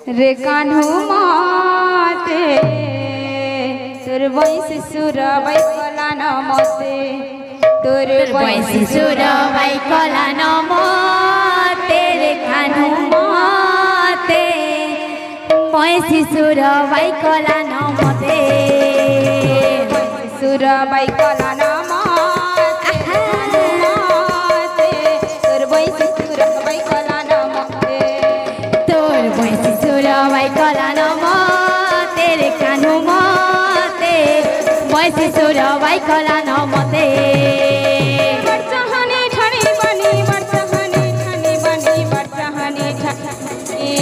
रे कान्हू माते तोर बंसी सुरबाई कला न मते तोर बंसी सुरबाई कला न मते रे कान्हू माते बंसी सुरबाई कला न मते सुरबाई कला न सुरबाई कला न मते रे कान्हू माते बंसी सुरबाई कला न मते बरचहानी ठानी बानी बरचहानी ठानी बानी बरचहानी ठानी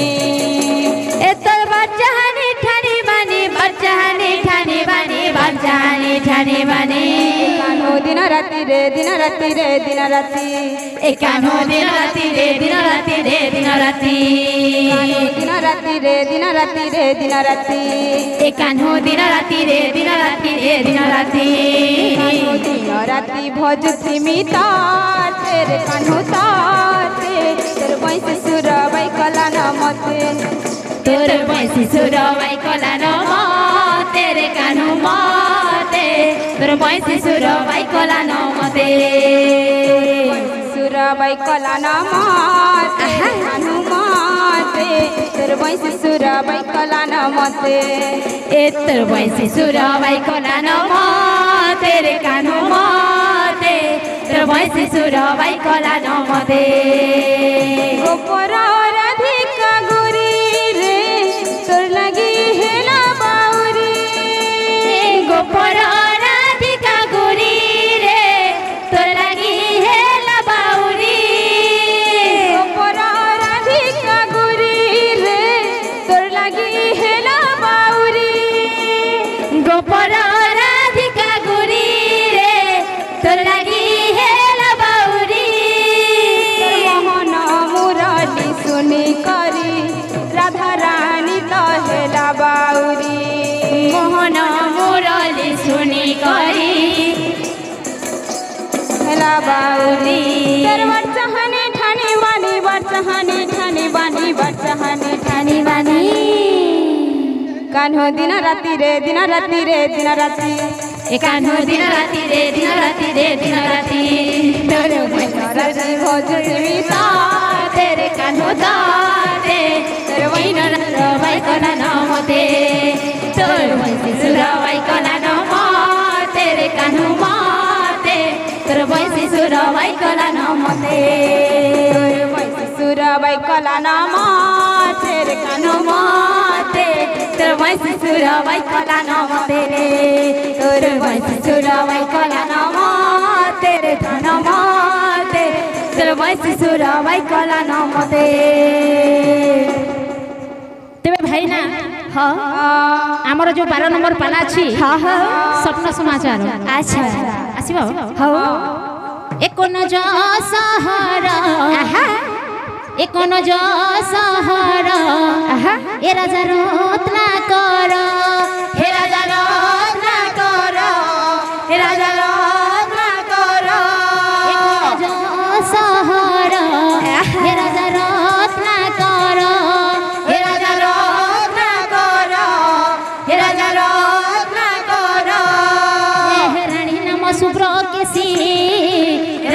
ए तोर बरचहानी ठानी बानी बरचहानी ठानी बानी बरचहानी ठानी बानी कान्हू दिन राति रे दिन राति रे दिन राति ए कान्हू दिन राति रे दिन राति रे दिन राति दिन राति रे दिन राति रे दिन राति ए कान्हू दिन राति रे दिन राति रे दिन राति दिन राति भजुथि मिता तेरे कान्हू ताते तेरे बंसी सुरबाई कला न मते तेरे बंसी सुरबाई कला न मते रे कान्हू माते तेरे बंसी सुरबाई कला न मते सुरबाई कला न मते कान्हू माते तेरे बंसी सुरबाई कला न मते ए तेरे बंसी सुरबाई कला न मते रे कान्हू माते तेरे बंसी सुरबाई कला न मते गोपर राधिका गुरी रे तोर लगी हेला बाउरी गोपर राधिका गुरी रे तोर लगी हेला बाउरी गोपर राधिका गुरी रे तोर लगी हेला बाउरी गोपर राधिका गुरी रे तोर लगी हेला बाउरी मोहन मुरली सुनी करी राधा रानी तो हेला बाउरी मोहन मुरली सुनी करी हेला बाउरी तेर बरचहानी ठानी बानी बरचहानी ठानी बानी बरचहानी ठानी बानी कान्हू दिन राति रे दिन राति रे दिन राति ए कान्हू दिन राति रे दिन राति रे दिन राति तोरे राति भजुथि मिता तेरे कान्हू ताते तेरे वैन सुरबाई कला न मते तोर बंसी सुरबाई कला न मते रे कान्हू माते तोर बंसी सुरबाई कला न मते तोर बंसी सुरबाई कला न मते रे कान्हू माते तोर बंसी सुरबाई कला न मते रे तोर बंसी सुरबाई कला न मते रे कान्हू माते तोर बंसी सुरबाई कला न मते तेरे भाई ना हाँ आमर जो 12 नंबर पाला अच्छी हाँ हाँ स्वप्न समाचार अच्छा आसीबो हाँ एक नज सहारा एक नज सहारा ए राजा रत्ना कर हे राजा रत्ना कर हे राजा रत्ना कर एक नज सहारा हे राजा रत्ना कर हे राजा रत्ना कर हे राजा रत्ना कर हे रानी नाम शुभ्र केसी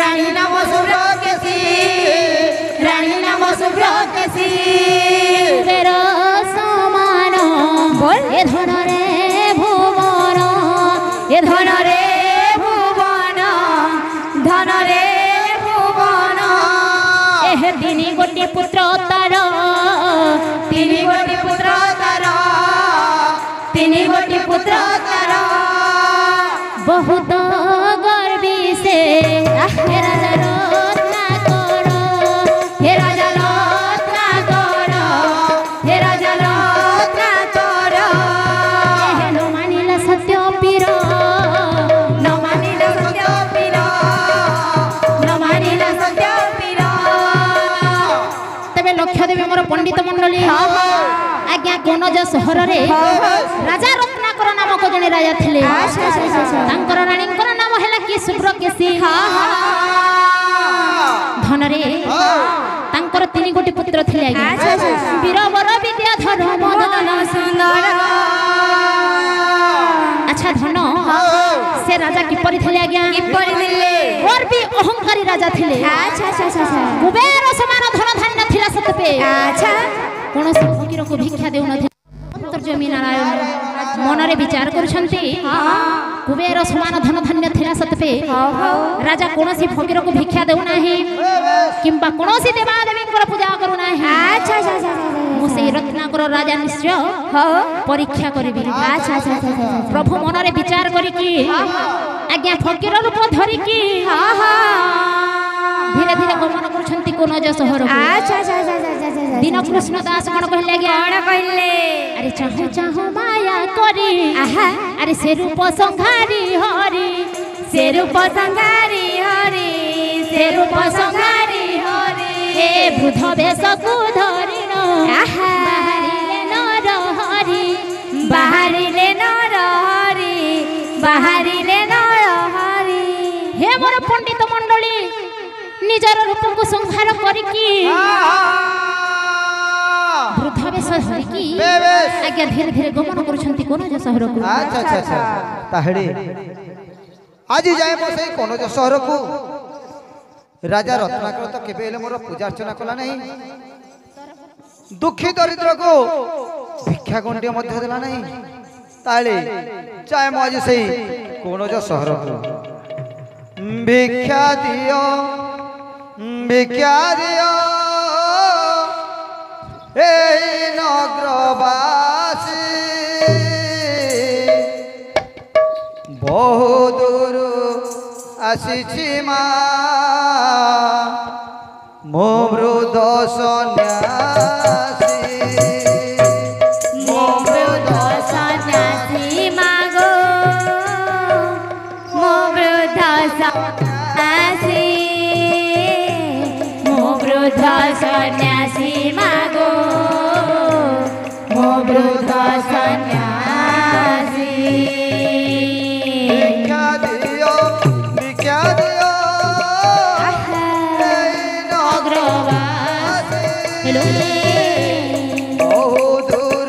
रानी नाम शुभ्र केसी रानी नाम शुभ्र केसी कुबेर समान ए धन रे भुवन ए धन रे भुवन धन रे भुवन एह तिनि गोटी पुत्र तार तिनि गोटी पुत्र तार तिनि गोटी पुत्र तार बहुत गर्वी से हे राजा रत्ना कर हे राजा रत्ना कर हे राजा रत्ना कर हेलो मानिला सत्य पीर न मानिला सत्य पीर न मानिला सत्य पीर तबे लक्ष्य देवी मोर पंडित मंडली आज्ञा गणज सहर रे राजा रत्नाकर नामक जने राजा थिले तांकर रानीकर नाम हैला कि शुभ्र केसी धन रे तांकर 3 गोटी पुत्र थिले आज्ञा वीरवर विद्या ଧର ମଦନ ସୁନ୍ଦର ଆଚ୍ଛା ଧନ ସେ ରାଜା କିପରି ଥିଲେ ଆଜ୍ଞା କିପରି ଥିଲେ ଗର୍ବୀ ଅହଙ୍କାରୀ ରାଜା ଥିଲେ ଆଚ୍ଛା ଆଚ୍ଛା ଆଚ୍ଛା କୁବେର ସମାନ ଧନ ଧାନ୍ୟ ଥିଲା ସତପେ ଆଚ୍ଛା କୌଣସି ଫକୀରକୁ ଭିକ୍ଷା ଦେଉନଥିଲେ ଅନ୍ତର୍ଜମୀ ନାରାୟଣ ମନରେ ବିଚାର କରୁଛନ୍ତି କୁବେର ସମାନ ଧନ ଧାନ୍ୟ ଥିଲା ସତପେ ରାଜା କୌଣସି ଫକୀରକୁ ଭିକ୍ଷା ଦେଉନାହିଁ କିମ୍ବା କୌଣସି ଦେବାଦେବୀଙ୍କର ପୂଜା କରୁନାହିଁ ଆଚ୍ଛା ଆଚ୍ଛା ଆଚ୍ଛା ମୁଁ ସେଇ ରତ୍ନାକର ରାଜା ନିଶ୍ଚୟ ପରୀକ୍ଷା କରିବି ଆଚ୍ଛା ଆଚ୍ଛା ଆଚ୍ଛା ପ୍ରଭୁ ମନରେ ବିଚାର କରିକି ଆଜ୍ଞା ଫକୀର ରୂପ ଧରିକି ଧୀରେ ଧୀରେ ଗମନ କରୁଛନ୍ତି କୋନଜ ସହରକୁ ଆଚ୍ଛା ଆଚ୍ଛା ଆଚ୍ଛା ଦିନ କୃଷ୍ଣ ଦାସ କଣ କହିଲେ ଆଜ୍ଞା କଣ କହିଲେ আরে চাহু চাহু মায়া করি আরে সে রূপ সংহারি হরি সে রূপ সংহারি হরি সে রূপ সংহারি হরি হে বৃদ্ধ বেশকু ধরিণ বাহারিলে নর হরি বাহারিলে নর হরি বাহারিলে নর হরি হে মোর পণ্ডিত মণ্ডলী নিজর রূপকু সংহার করিকি বৃদ্ধ বেশ ধরিকি আজ্ঞা ধীরে ধীরে গমন করছেন কোনজ সহরকু আচ্ছা আচ্ছা আচ্ছা তাহলে আজি যাই মো সেই কোনজ সহরকু রাজা রত্নাকর তো কেবে হেলে মোর পূজা অর্চনা কলা নাই দুঃখী দরিদ্রকু ভিক্ষা গণ্ডিয় মধ্য দেলা নাই তাহলে যাই মো আজি সেই কোনজ সহরকু ভিক্ষা দিও ভিক্ষা দিও এই নগরবাসী বহু দূর আসিছি মা মো বৃদ্ধ সন্ন্যাসী মো বৃদ্ধ সন্ন্যাসী মাগো মো বৃদ্ধ সন্ন্যাসী মো বৃদ্ধ সন্ন্যাসী মাগো মো বৃদ্ধ সন্ন্যাসী ভিক্ষা দিও ভিক্ষা দিও এই নগরবাসী হ্যালো বহু দূর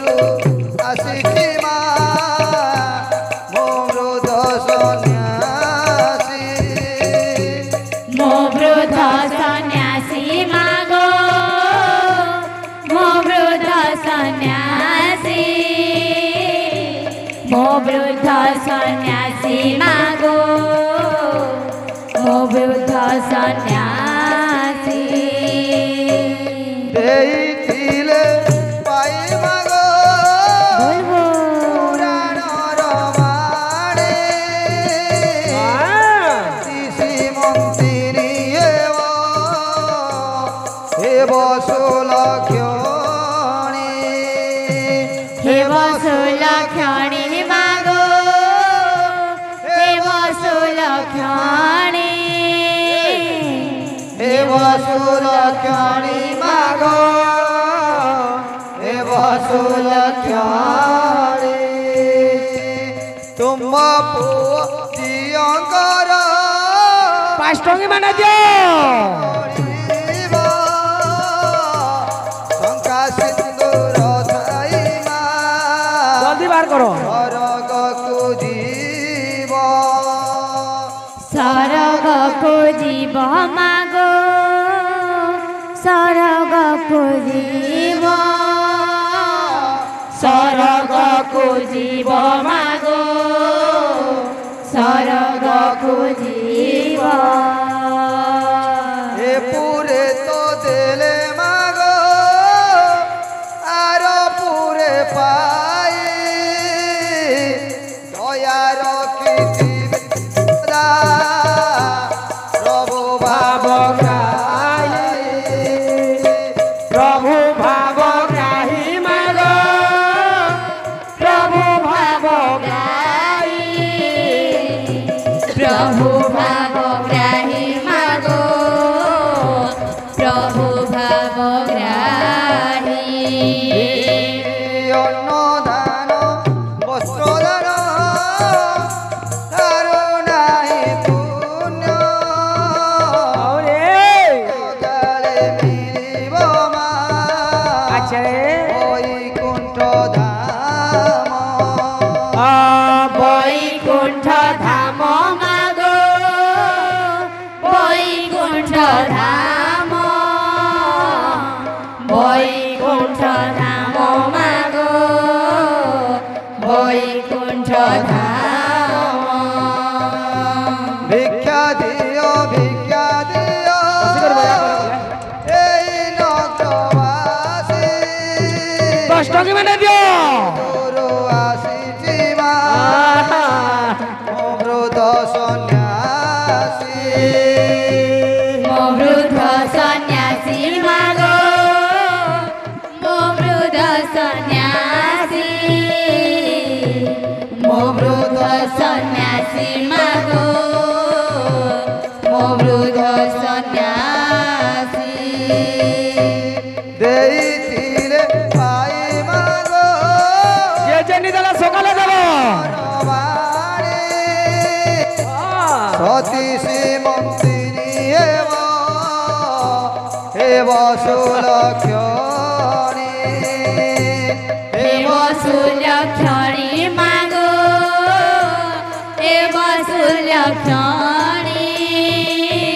আসিছি মা মো বৃদ্ধ সন্ন্যাসী মো বৃদ্ধ সন্ন্যাসী মাগো মো বৃদ্ধ সন্ন্যাসী মো বৃদ্ধ সন্ন্যাসী মাগো মো বৃদ্ধ সন্ন্যাসী দেইছিলে পাই মাগো বলবো পুরাণর বাণী ঋষি মন্ত্রী এব সুলক্ষণী হে বসুলক্ষণী মাগো হে বসুলক্ষণী এব সুলক্ষণী মাগো এব সুলক্ষণী তুম পুଅ ଝିଅଙ୍କର 5 ଟଙ୍କା ମାନେ ଦିଅ ଶଙ୍କା ସିନ୍ଦୁର ଥାଇ ମା ଜଲ୍ଦି ବାହାର କର ସ୍ୱର୍ଗକୁ ଯିବ ସରଗକୁ ଯିବ ମାଗୋ ସରଗକୁ ଯିବ ସରଗକୁ ଯିବ ମାଗୋ ସରଗକୁ ଯିବ এ পুরে তো দেলে মাগো আর পুরে পাই দয়া রখিবে প্রভু ভাব গাই প্রভু ভাব গ্রাহী মাগ প্রভু ভাব গাই প্রভু ভাব গ্রাহী মাগো প্রভু ভাব हे वसुलक्षणी हे वसुलक्षणी मागो हे वसुलक्षणी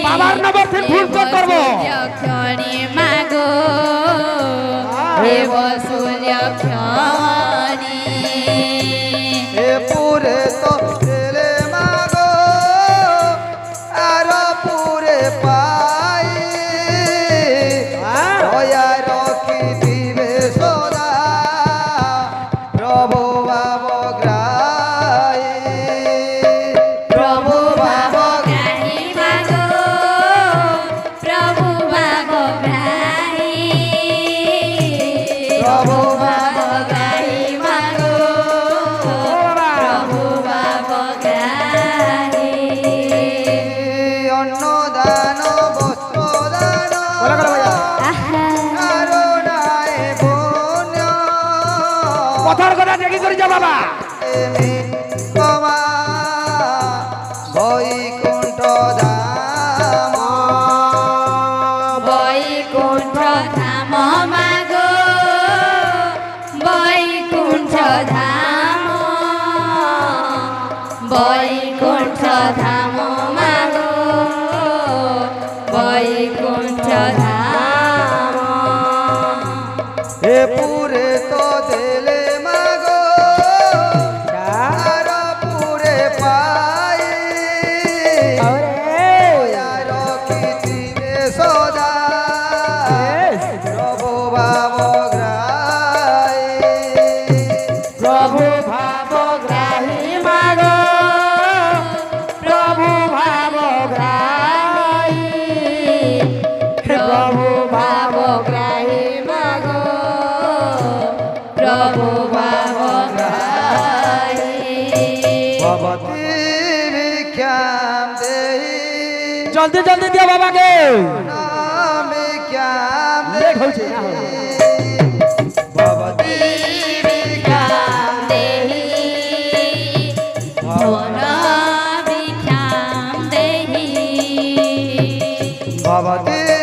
বাবার নম্বর থেকে ভুল চেক করব वसुलक्षणी मागो हे वसुलक्षणी हे पुरे तो देले मागो আর পুরে পাই দয়া রকি দিবে সদা প্রভু ভাব গ্রাই প্রভু ভাব গ্রাহী মাগো প্রভু ভাব গ্রাহী প্রভু ভাব গ্রাহী মাগো প্রভু ভাব গ্রাহী অন্নদান বস্ত্রদান বলা করো ভাইয়া কারণায় পুণ্য কথার কথা দেখি করে যা বাবা কমা বৈকুণ্ঠ ধাম বৈকুণ্ঠ ধাম মাগো বৈকুণ্ঠ ধাম বৈকুণ্ঠ ধাম মাগো বৈকুণ্ঠ ধাম হে পুরে তো দেলে মাগো আর পুরে পাই দয়ার কীর্তিবে সদা প্রভু ভাব গ্রাই প্রভু ভাব গ্রাহী মাগো প্রভু ভাব গ্রাহী প্রভু ভাব গ্রাহী মাগো প্রভু ভাব গ্রাহী ভবতী ভিক্ষাম দেহি জলদি জলদি দিও বাবাকে ভিক্ষাম লেট হচ্ছে না ভবতী ভিক্ষাম দেহি ধন ভিক্ষাম দেহি ভবতী